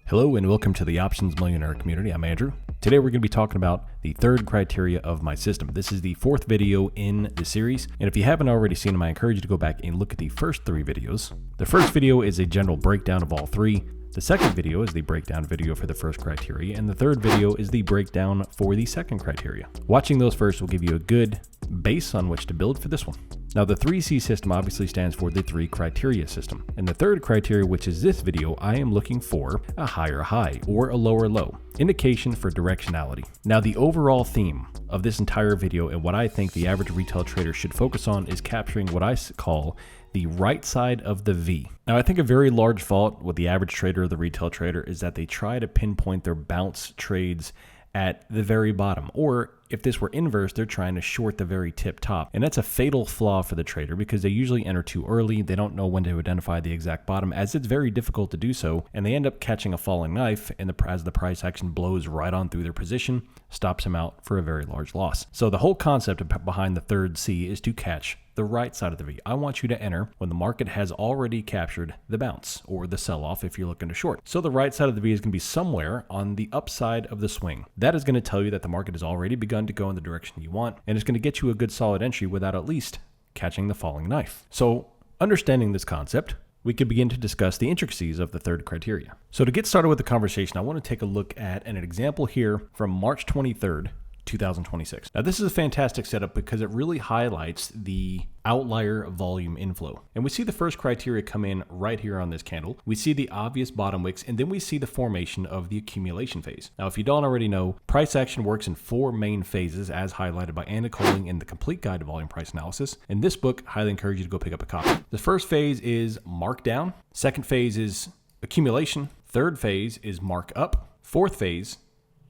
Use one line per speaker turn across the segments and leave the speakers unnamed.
Hello and welcome to the Options Millionaire community. I'm Andrew. Today we're going to be talking about the third criteria of my system. This is the fourth video in the series, and if you haven't already seen them, I encourage you to go back and look at the first three videos. The first video is a general breakdown of all three. The second video is the breakdown video for the first criteria, and the third video is the breakdown for the second criteria. Watching those first will give you a good base on which to build for this one. Now, the 3C system obviously stands for the three criteria system. And the third criteria, which is this video, I am looking for a higher high or a lower low, indication for directionality. Now, the overall theme of this entire video and what I think the average retail trader should focus on is capturing what I call the right side of the V. Now, I think a very large fault with the average trader or the retail trader is that they try to pinpoint their bounce trades at the very bottom, or if this were inverse, they're trying to short the very tip top. And that's a fatal flaw for the trader because they usually enter too early. They don't know when to identify the exact bottom, as it's very difficult to do so. And they end up catching a falling knife and as the price action blows right on through their position, stops them out for a very large loss. So the whole concept behind the third C is to catch the right side of the V. I want you to enter when the market has already captured the bounce or the sell-off if you're looking to short. So the right side of the V is going to be somewhere on the upside of the swing. That is going to tell you that the market has already begun to go in the direction you want, and it's going to get you a good solid entry without at least catching the falling knife. So understanding this concept, we could begin to discuss the intricacies of the third criteria. So to get started with the conversation, I want to take a look at an example here from March 23rd, 2026. Now, this is a fantastic setup because it really highlights the outlier volume inflow. And we see the first criteria come in right here on this candle. We see the obvious bottom wicks, and then we see the formation of the accumulation phase. Now, if you don't already know, price action works in four main phases as highlighted by Anna Coling in the Complete Guide to Volume Price Analysis. In this book, I highly encourage you to go pick up a copy. The first phase is markdown. Second phase is accumulation. Third phase is markup. Fourth phase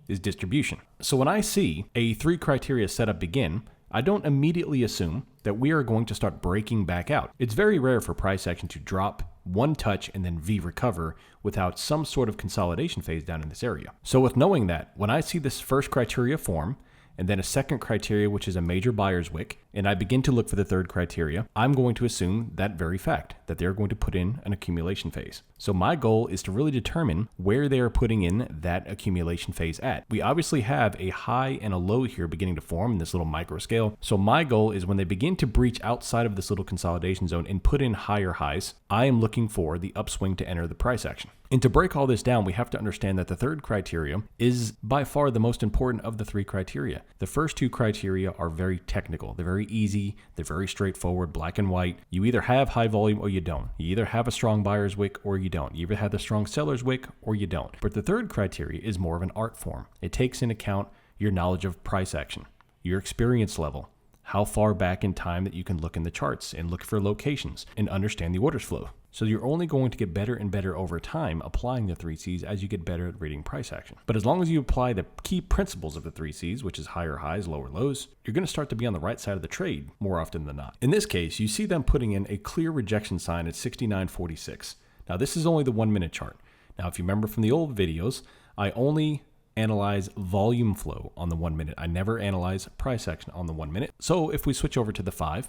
is distribution. So when I see a three criteria setup begin, I don't immediately assume that we are going to start breaking back out. It's very rare for price action to drop one touch and then V recover without some sort of consolidation phase down in this area. So with knowing that, when I see this first criteria form, and then a second criteria, which is a major buyer's wick, and I begin to look for the third criteria, I'm going to assume that very fact, that they're going to put in an accumulation phase. So my goal is to really determine where they are putting in that accumulation phase at. We obviously have a high and a low here beginning to form in this little micro scale. So my goal is when they begin to breach outside of this little consolidation zone and put in higher highs, I am looking for the upswing to enter the price action. And to break all this down, we have to understand that the third criteria is by far the most important of the three criteria. The first two criteria are very technical. They're very easy. They're very straightforward, black and white. You either have high volume or you don't. You either have a strong buyer's wick or you don't. You either have the strong seller's wick or you don't. But the third criteria is more of an art form. It takes into account your knowledge of price action, your experience level, how far back in time that you can look in the charts and look for locations and understand the orders flow. So you're only going to get better and better over time applying the 3Cs as you get better at reading price action. But as long as you apply the key principles of the 3Cs, which is higher highs, lower lows, you're going to start to be on the right side of the trade more often than not. In this case, you see them putting in a clear rejection sign at 69.46. Now, this is only the 1 minute chart. Now, if you remember from the old videos, I only analyze volume flow on the 1 minute. I never analyze price action on the 1 minute. So if we switch over to the 5,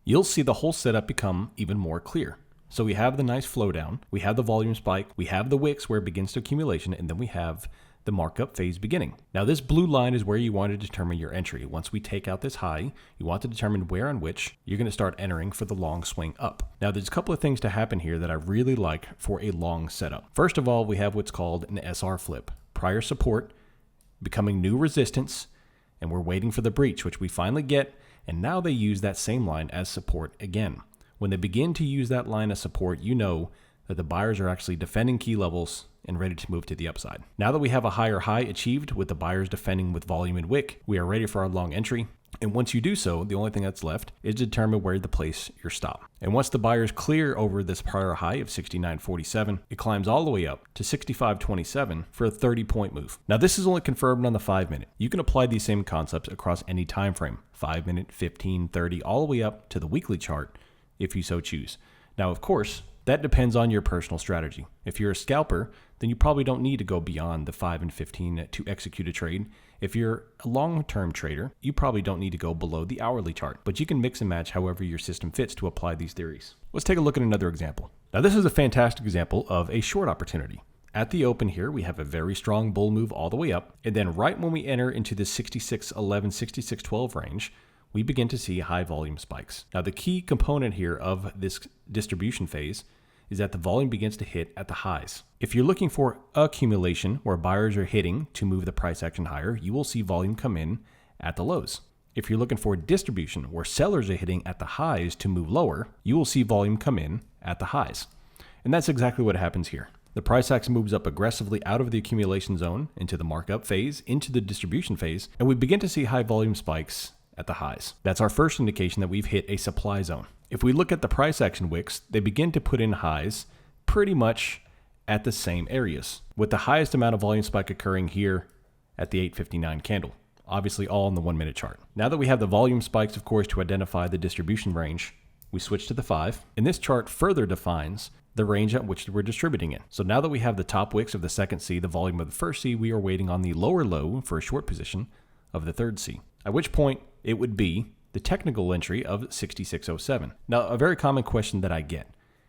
you'll see the whole setup become even more clear. So we have the nice flow down, we have the volume spike, we have the wicks where it begins to accumulation, and then we have the markup phase beginning. Now this blue line is where you want to determine your entry. Once we take out this high, you want to determine where and which you're going to start entering for the long swing up. Now there's a couple of things to happen here that I really like for a long setup. First of all, we have what's called an SR flip. Prior support becoming new resistance, and we're waiting for the breach, which we finally get, and now they use that same line as support again. When they begin to use that line of support, you know that the buyers are actually defending key levels and ready to move to the upside. Now that we have a higher high achieved with the buyers defending with volume and wick, we are ready for our long entry. And once you do so, the only thing that's left is to determine where to place your stop. And once the buyers clear over this prior high of 69.47, it climbs all the way up to 65.27 for a 30-point move. Now this is only confirmed on the 5 minute. You can apply these same concepts across any time frame, 5 minute, 15, 30, all the way up to the weekly chart if you so choose. Now, of course, that depends on your personal strategy. If you're a scalper, then you probably don't need to go beyond the 5 and 15 to execute a trade. If you're a long-term trader, you probably don't need to go below the hourly chart, but you can mix and match however your system fits to apply these theories. Let's take a look at another example. Now, this is a fantastic example of a short opportunity. At the open here, we have a very strong bull move all the way up. And then right when we enter into the 66.11, 66.12 range, we begin to see high volume spikes. Now, the key component here of this distribution phase is that the volume begins to hit at the highs. If you're looking for accumulation, where buyers are hitting to move the price action higher, you will see volume come in at the lows. If you're looking for distribution, where sellers are hitting at the highs to move lower, you will see volume come in at the highs. And that's exactly what happens here. The price action moves up aggressively out of the accumulation zone into the markup phase, into the distribution phase, and we begin to see high volume spikes at the highs. That's our first indication that we've hit a supply zone. If we look at the price action wicks, they begin to put in highs pretty much at the same areas, with the highest amount of volume spike occurring here at the 859 candle. Obviously all in the 1 minute chart. Now that we have the volume spikes, of course, to identify the distribution range, we switch to the 5. And this chart further defines the range at which we're distributing in. So now that we have the top wicks of the second C, the volume of the first C, we are waiting on the lower low for a short position of the third C, at which point it would be the technical entry of 66.07. Now, a very common question that I get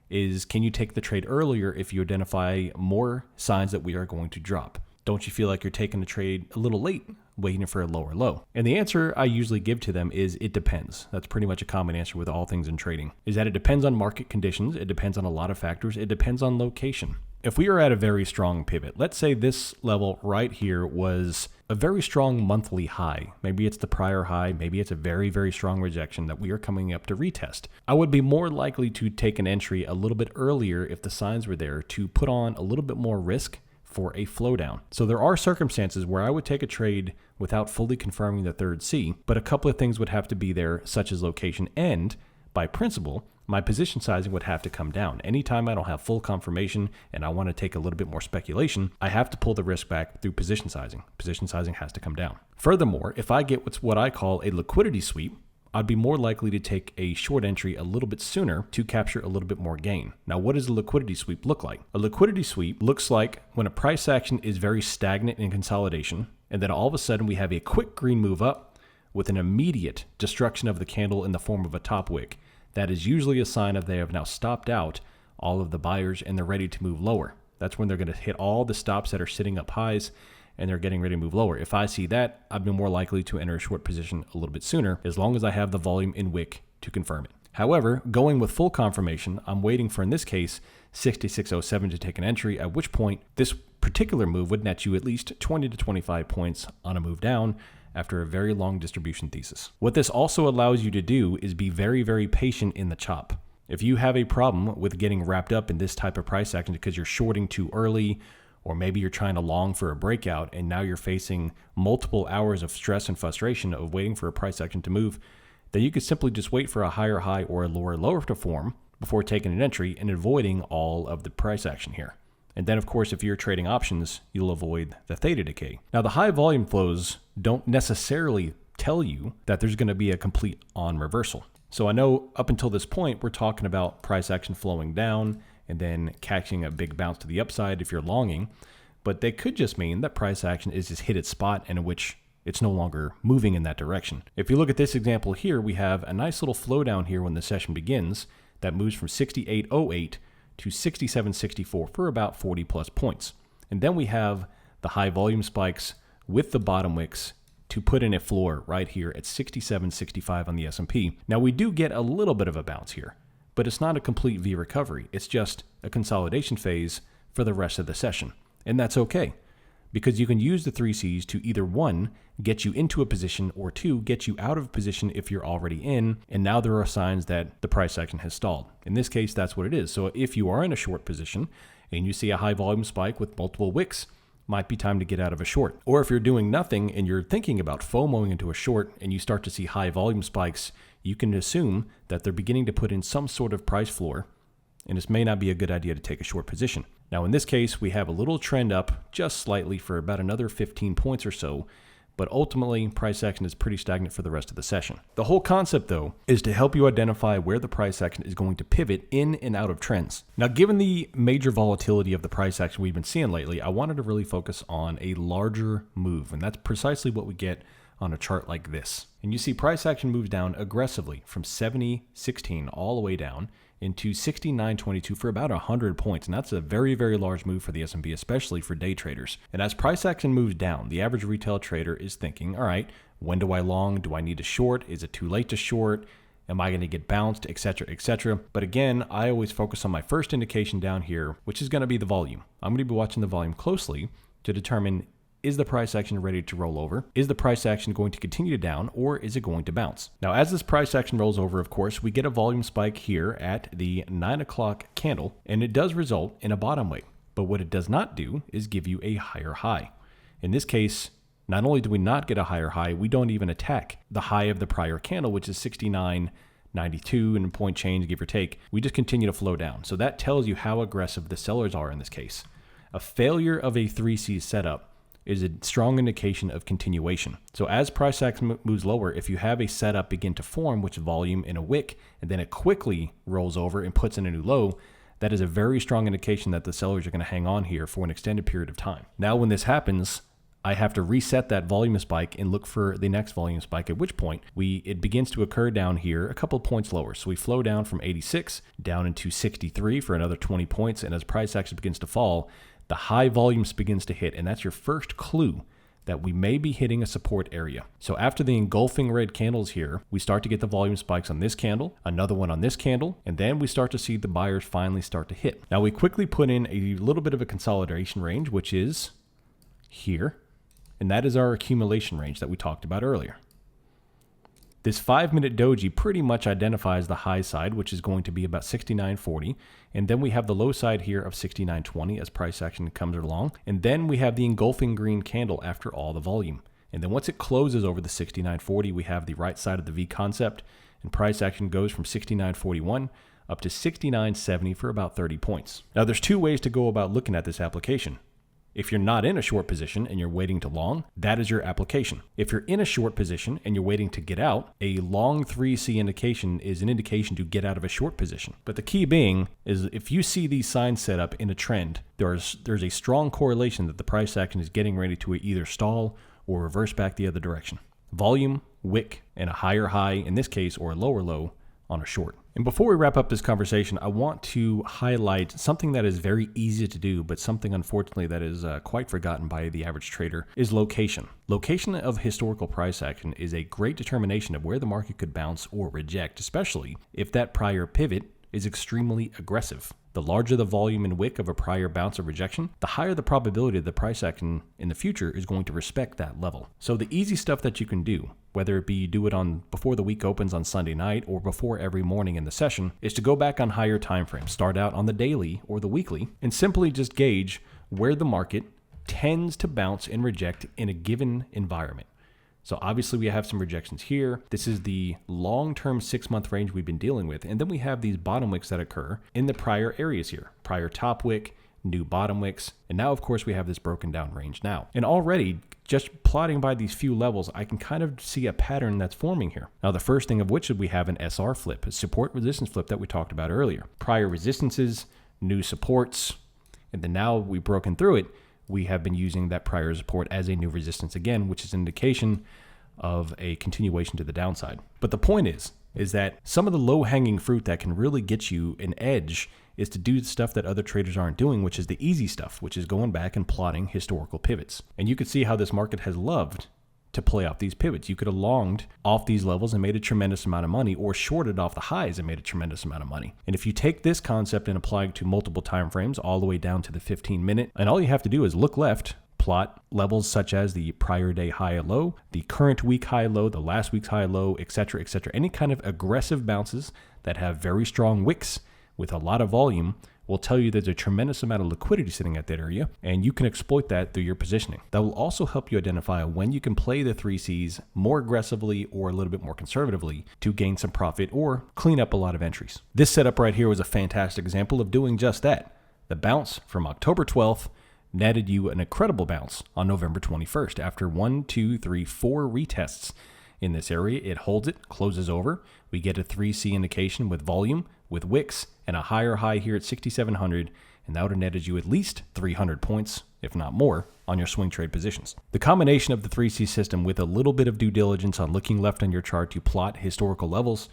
is, can you take the trade earlier if you identify more signs that we are going to drop? Don't you feel like you're taking the trade a little late, waiting for a lower low? And the answer I usually give to them is it depends. That's pretty much a common answer with all things in trading, is that it depends on market conditions. It depends on a lot of factors. It depends on location. If we are at a very strong pivot, let's say this level right here was a very strong monthly high. Maybe it's the prior high. Maybe it's a very, very strong rejection that we are coming up to retest. I would be more likely to take an entry a little bit earlier if the signs were there to put on a little bit more risk for a flow down. So there are circumstances where I would take a trade without fully confirming the third C, but a couple of things would have to be there, such as location, and by principle, my position sizing would have to come down. Anytime I don't have full confirmation and I want to take a little bit more speculation, I have to pull the risk back through position sizing. Position sizing has to come down. Furthermore, if I get what I call a liquidity sweep, I'd be more likely to take a short entry a little bit sooner to capture a little bit more gain. Now, what does a liquidity sweep look like? A liquidity sweep looks like when a price action is very stagnant in consolidation, and then all of a sudden we have a quick green move up with an immediate destruction of the candle in the form of a top wick. That is usually a sign of they have now stopped out all of the buyers and they're ready to move lower. That's when they're going to hit all the stops that are sitting up highs and they're getting ready to move lower. If I see that, I'd be more likely to enter a short position a little bit sooner, as long as I have the volume in wick to confirm it. However, going with full confirmation, I'm waiting for, in this case, 66.07 to take an entry, at which point this particular move would net you at least 20 to 25 points on a move down after a very long distribution thesis. What this also allows you to do is be very, very patient in the chop. If you have a problem with getting wrapped up in this type of price action because you're shorting too early, or maybe you're trying to long for a breakout and now you're facing multiple hours of stress and frustration of waiting for a price action to move, then you could simply just wait for a higher high or a lower low to form before taking an entry and avoiding all of the price action here. And then, of course, if you're trading options, you'll avoid the theta decay. Now, the high volume flows don't necessarily tell you that there's going to be a complete on reversal. So I know up until this point, we're talking about price action flowing down and then catching a big bounce to the upside if you're longing, but they could just mean that price action is just hit its spot and in which it's no longer moving in that direction. If you look at this example here, we have a nice little flow down here when the session begins that moves from 68.08 to 67.64 for about 40 plus points. And then we have the high volume spikes with the bottom wicks to put in a floor right here at 67.65 on the S&P. Now we do get a little bit of a bounce here, but it's not a complete V recovery. It's just a consolidation phase for the rest of the session. And that's okay, because you can use the 3 C's to either 1, get you into a position, or 2, get you out of position if you're already in, and now there are signs that the price action has stalled. In this case, that's what it is. So if you are in a short position and you see a high volume spike with multiple wicks, might be time to get out of a short. Or if you're doing nothing and you're thinking about FOMOing into a short and you start to see high volume spikes, you can assume that they're beginning to put in some sort of price floor, and this may not be a good idea to take a short position. Now in this case, we have a little trend up just slightly for about another 15 points or so, but ultimately price action is pretty stagnant for the rest of the session. The whole concept though is to help you identify where the price action is going to pivot in and out of trends. Now given the major volatility of the price action we've been seeing lately, I wanted to really focus on a larger move, and that's precisely what we get on a chart like this. And you see price action moves down aggressively from 70.16 all the way down into 69.22 for about 100 points. And that's a very, very large move for the S&P, especially for day traders. And as price action moves down, the average retail trader is thinking, all right, when do I long? Do I need to short? Is it too late to short? Am I going to get bounced, etc., etc.? But again, I always focus on my first indication down here, which is going to be the volume. I'm going to be watching the volume closely to determine, is the price action ready to roll over? Is the price action going to continue down, or is it going to bounce? Now, as this price action rolls over, of course, we get a volume spike here at the 9 o'clock candle, and it does result in a bottom wick. But what it does not do is give you a higher high. In this case, not only do we not get a higher high, we don't even attack the high of the prior candle, which is 69.92 and point change, give or take. We just continue to flow down. So that tells you how aggressive the sellers are in this case. A failure of a 3C setup is a strong indication of continuation. So as price action moves lower, if you have a setup begin to form, which volume in a wick, and then it quickly rolls over and puts in a new low, that is a very strong indication that the sellers are going to hang on here for an extended period of time. Now, when this happens, I have to reset that volume spike and look for the next volume spike, at which point it begins to occur down here a couple points lower. So we flow down from 86 down into 63 for another 20 points. And as price action begins to fall, the high volumes begins to hit. And that's your first clue that we may be hitting a support area. So after the engulfing red candles here, we start to get the volume spikes on this candle, another one on this candle, and then we start to see the buyers finally start to hit. Now we quickly put in a little bit of a consolidation range, which is here. And that is our accumulation range that we talked about earlier. This 5-minute doji pretty much identifies the high side, which is going to be about 69.40. And then we have the low side here of 69.20 as price action comes along. And then we have the engulfing green candle after all the volume. And then once it closes over the 69.40, we have the right side of the V concept. And price action goes from 69.41 up to 69.70 for about 30 points. Now there's two ways to go about looking at this application. If you're not in a short position and you're waiting to long, that is your application. If you're in a short position and you're waiting to get out, a long 3C indication is an indication to get out of a short position. But the key being is if you see these signs set up in a trend, there's a strong correlation that the price action is getting ready to either stall or reverse back the other direction. Volume, wick, and a higher high in this case, or a lower low on a short. And before we wrap up this conversation, I want to highlight something that is very easy to do, but something unfortunately that is quite forgotten by the average trader is location. Location of historical price action is a great determination of where the market could bounce or reject, especially if that prior pivot is extremely aggressive. The larger the volume and wick of a prior bounce or rejection, the higher the probability that the price action in the future is going to respect that level. So the easy stuff that you can do, whether it be you do it on before the week opens on Sunday night or before every morning in the session, is to go back on higher time frames. Start out on the daily or the weekly and simply just gauge where the market tends to bounce and reject in a given environment. So obviously we have some rejections here. This is the long-term 6-month range we've been dealing with. And then we have these bottom wicks that occur in the prior areas here. Prior top wick, new bottom wicks. And now, of course, we have this broken down range now. And already, just plotting by these few levels, I can kind of see a pattern that's forming here. Now, the first thing of which is we have an SR flip, a support resistance flip that we talked about earlier. Prior resistances, new supports, and then now we've broken through it. We have been using that prior support as a new resistance again, which is an indication of a continuation to the downside. But the point is that some of the low-hanging fruit that can really get you an edge is to do stuff that other traders aren't doing, which is the easy stuff, which is going back and plotting historical pivots. And you can see how this market has loved to play off these pivots. You could have longed off these levels and made a tremendous amount of money, or shorted off the highs and made a tremendous amount of money. And if you take this concept and apply it to multiple time frames all the way down to the 15-minute, and all you have to do is look left, plot levels such as the prior day high and low, the current week high low, the last week's high low, etc., etc. Any kind of aggressive bounces that have very strong wicks with a lot of volume will tell you there's a tremendous amount of liquidity sitting at that area, and you can exploit that through your positioning. That will also help you identify when you can play the 3Cs more aggressively or a little bit more conservatively to gain some profit or clean up a lot of entries. This setup right here was a fantastic example of doing just that. The bounce from October 12th netted you an incredible bounce on November 21st. After 4 retests in this area, it holds it, closes over. We get a 3C indication with volume, with wicks, and a higher high here at 6,700, and that would have netted you at least 300 points, if not more, on your swing trade positions. The combination of the 3C system with a little bit of due diligence on looking left on your chart to plot historical levels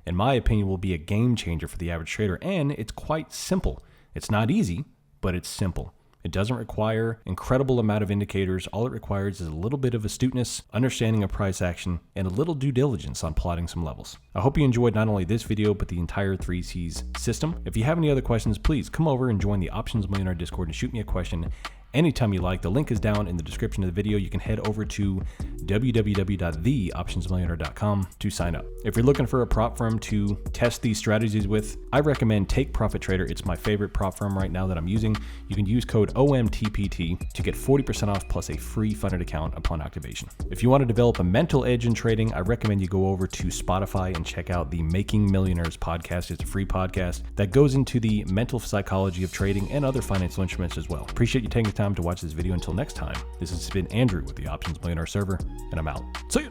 in my opinion, will be a game changer for the average trader, and it's quite simple. It's not easy, but it's simple. It doesn't require incredible amount of indicators. All it requires is a little bit of astuteness, understanding of price action, and a little due diligence on plotting some levels. I hope you enjoyed not only this video, but the entire 3Cs system. If you have any other questions, please come over and join the Options Millionaire Discord and shoot me a question anytime you like. The link is down in the description of the video. You can head over to www.theoptionsmillionaire.com to sign up. If you're looking for a prop firm to test these strategies with, I recommend TakeProfitTrader. It's my favorite prop firm right now that I'm using. You can use code OMTPT to get 40% off plus a free funded account upon activation. If you want to develop a mental edge in trading, I recommend you go over to Spotify and check out the Making Millionaires podcast. It's a free podcast that goes into the mental psychology of trading and other financial instruments as well. Appreciate you taking the time to watch this video. Until next time, this has been Andrew with the Options Millionaire server, and I'm out. See ya.